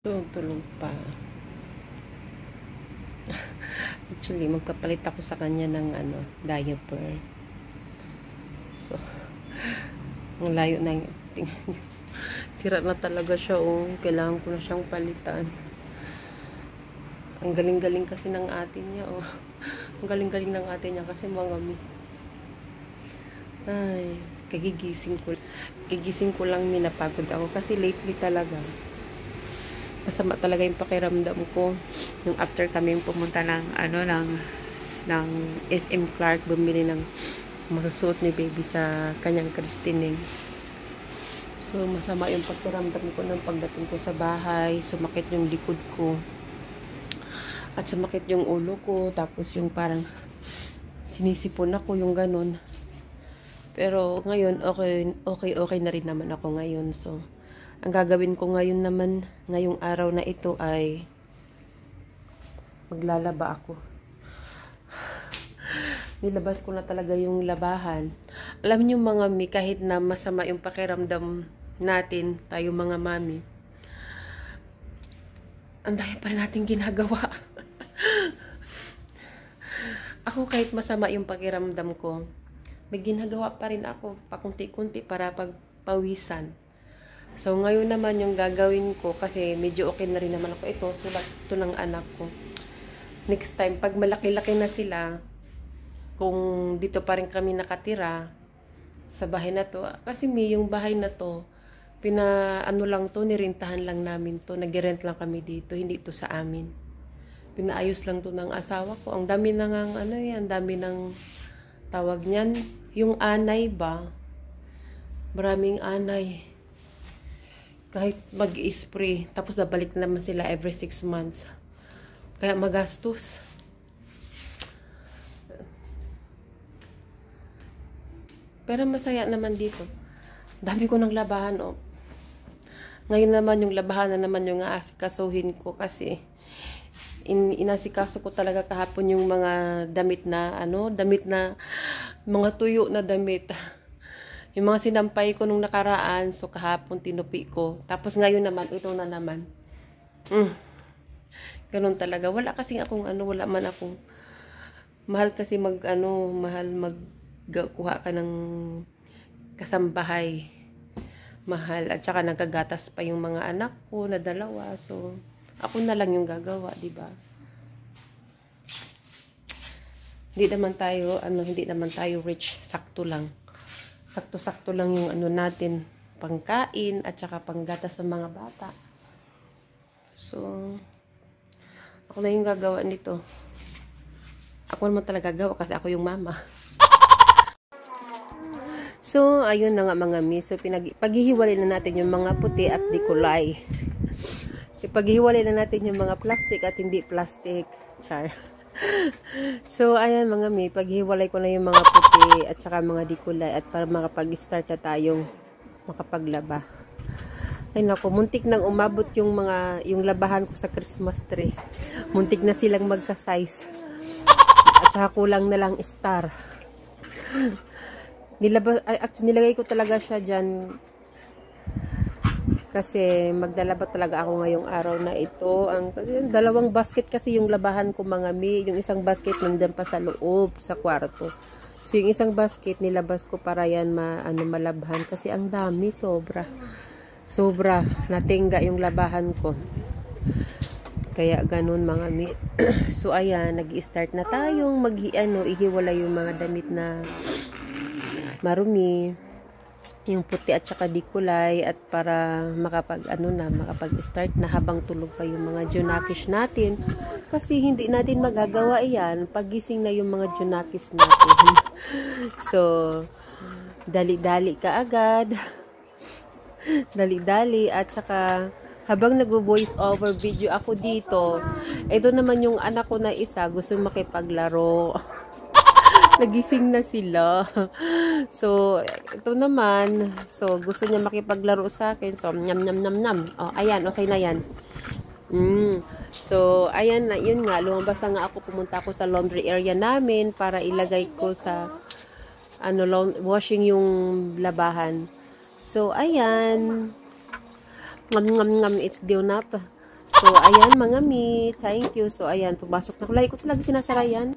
Tulog pa. Actually, magpapalit ako sa kanya ng diaper. So, ang layo na yung tingnan nyo. Sira na talaga siya, oh. Kailangan ko na siyang palitan. Ang galing-galing kasi ng ate niya, oh. Ang galing-galing ng ate niya kasi mga ay, kagigising ko lang, minapagod ako kasi lately talaga masama talaga yung pakiramdam ko. Yung after kami pumunta ng SM Clark, bumili ng masusuot ni baby sa kanyang christening. So masama yung pakiramdam ko ng pagdating ko sa bahay, sumakit yung likod ko at sumakit yung ulo ko, tapos yung parang sinisipon ako, yung ganun. Pero ngayon okay na rin naman ako ngayon. So ang gagawin ko ngayon naman, ngayong araw na ito ay maglalaba ako. Nilabas ko na talaga yung labahan. Alam niyo mga mi, kahit na masama yung pakiramdam natin, tayo mga mami, ang dami pa rin natin ginagawa. Ako kahit masama yung pakiramdam ko, may ginagawa pa rin ako, pakunti-kunti para pagpawisan. So, ngayon naman yung gagawin ko, kasi medyo okay na rin naman ako. Ito, sulat ito ng anak ko. Next time, pag malaki-laki na sila, kung dito pa rin kami nakatira, sa bahay na to, kasi yung bahay na to, lang to, nirintahan lang namin to, nag-rent lang kami dito, hindi ito sa amin. Pinaayos lang to ng asawa ko. Ang dami nang, ang dami ng tawag niyan, yung anay ba? Maraming anay. Kahit mag-spray, tapos babalik naman sila every 6 months. Kaya magastos. Pero masaya naman dito. Dami ko ng labahan, oh. Ngayon naman yung labahan na naman yung aasikasuhin ko kasi inasikaso ko talaga kahapon yung mga damit na mga tuyo na damit. Yung mga sinampay ko nung nakaraan, so kahapon tinupi ko. Tapos ngayon naman, ito na naman. Ganun talaga. Wala man akong, mahal kasi mahal magkuha ka ng kasambahay. Mahal. At saka nagagatas pa yung mga anak ko na 2. So, ako na lang yung gagawa, di ba? Hindi naman tayo rich, sakto lang. Sakto-sakto lang yung natin, pangkain at saka panggatas ng mga bata. So, ako na yung gagawa nito. Ako naman talaga gagawa kasi ako yung mama. So, ayun na nga mga mi. So, paghihiwalay na natin yung mga puti at di kulay. Paghihiwalay na natin yung mga plastic at hindi plastic. Char. So, ayan mga mi, paghiwalay ko na yung mga puti at saka mga dikulay at para makapag-start na tayong makapaglaba. Ay naku, muntik nang umabot yung labahan ko sa Christmas tree. Muntik na silang magka-size. At saka kulang na lang star. Nilagay ko talaga siya dyan kasi maglalaba talaga ako ngayong araw na ito. Kasi 2 basket kasi yung labahan ko mga mi. Yung isang basket nandiyan pa sa loob, sa kwarto. So yung isang basket nilabas ko para yan malabhan. Kasi ang dami, sobra. Sobra. Natingga yung labahan ko. Kaya ganun mga mi. So ayan, nag-i-start na tayong ihiwalay yung mga damit na marumi. Yung puti at saka di kulay at para makapag-start na habang tulog pa yung mga junakis natin kasi hindi natin magagawa yan pagising na yung mga junakis natin. So dali-dali ka agad, dali-dali at saka habang nag-voice over video ako dito, ito naman yung anak ko na isa gusto makipaglaro. Nagising na sila. So, ito naman. So, gusto niya makipaglaro sa akin. So, nyam. Oh, ayan, okay na yan. So, ayan na, yun nga. Lumabas na nga ako, pumunta ako sa laundry area namin para ilagay ko sa washing yung labahan. So, ayan. Ngam, it's still not So, ayan mga mi. Thank you. So, ayan. Pumasok na ko. Lagi ko talaga sinasara yan.